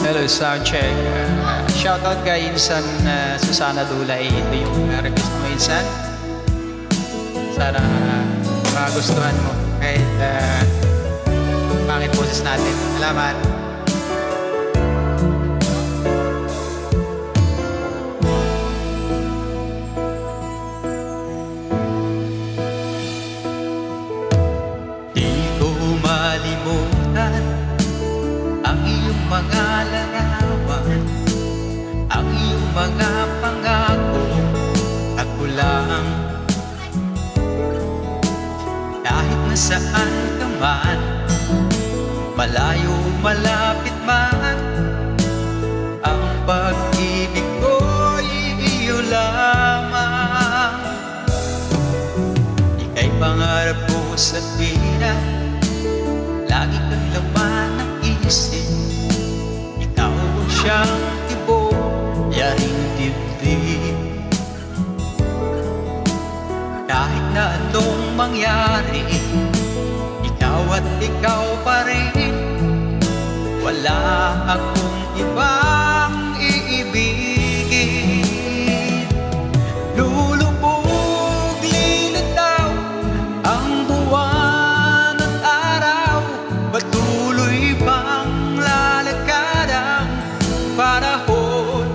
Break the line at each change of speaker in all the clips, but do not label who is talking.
Hello, soundcheck. Shoutout kay Insan Susana Dulay. Ito yung request mo, Insan. Sana magustuhan mo kahit pangit boses natin. Salamat.
Di ko malimutan ang iyong mga larawan, ang iyong mga pangako. Ako lang, kahit nasaan ka man, malayo malapit man, ang pag-ibig ko'y iyo lamang. Ika'y pangarap ko sa tuwina, lagi kang laman ng isip. Ikaw siyang tibo, yaring dibdib. Kahit na anong mangyari, ikaw at ikaw pa rin. Wala akong ibang iibigin. Lulubog, lilitaw ang buwan at araw, patuloy bang lalakad ang panahon.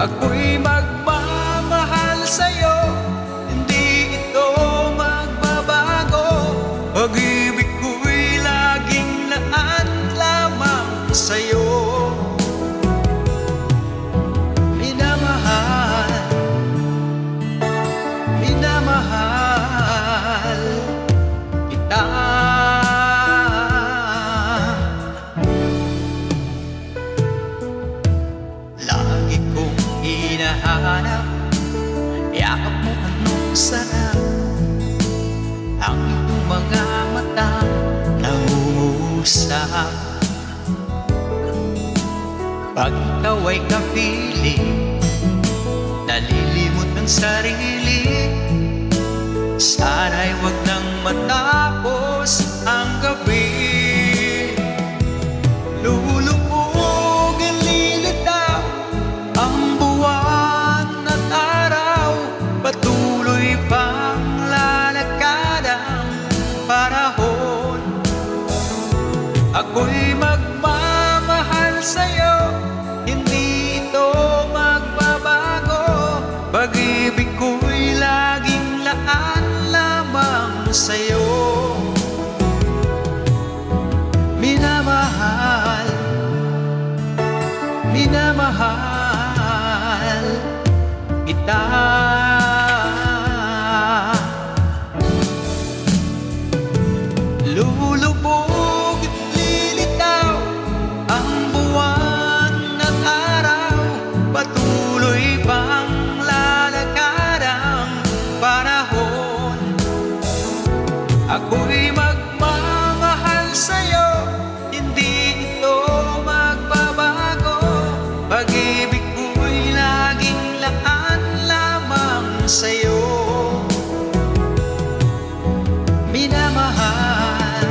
Ako'y magmamahal sa'yo, hindi ito magbabago. Pag-ibig ko'y laging laan lamang sa'yo. Minamahal, minamahal kita. Lagi kong hinahanap yakap mo, anong sarap. Ang iyong mga mata nangungusap. Pag ikaw ay kapiling, nalilimot ang sarili. Sana'y wag nang matapos ang gabi. Lulubog ang lilitaw ang buwan at araw, patuloy pang lalakad ang panahon. Ako'y magmamahal sa'yo, hindi ito magbabago. Pag-ibig ko'y laging laan lamang sa'yo. Minamahal, minamahal kita. Lulubog, lilitaw ang buwan at araw, patuloy bang lalakad ang panahon. Ako'y magmamahal sa'yo, hindi ito magbabago. Pag-ibig ko'y laging laan lamang sa'yo. Minamahal,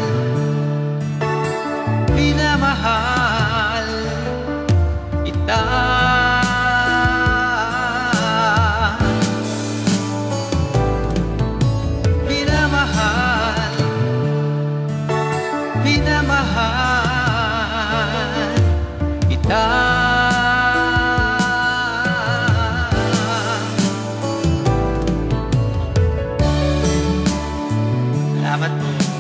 minamahal kita. Minamahal, minamahal kita. Salamat po.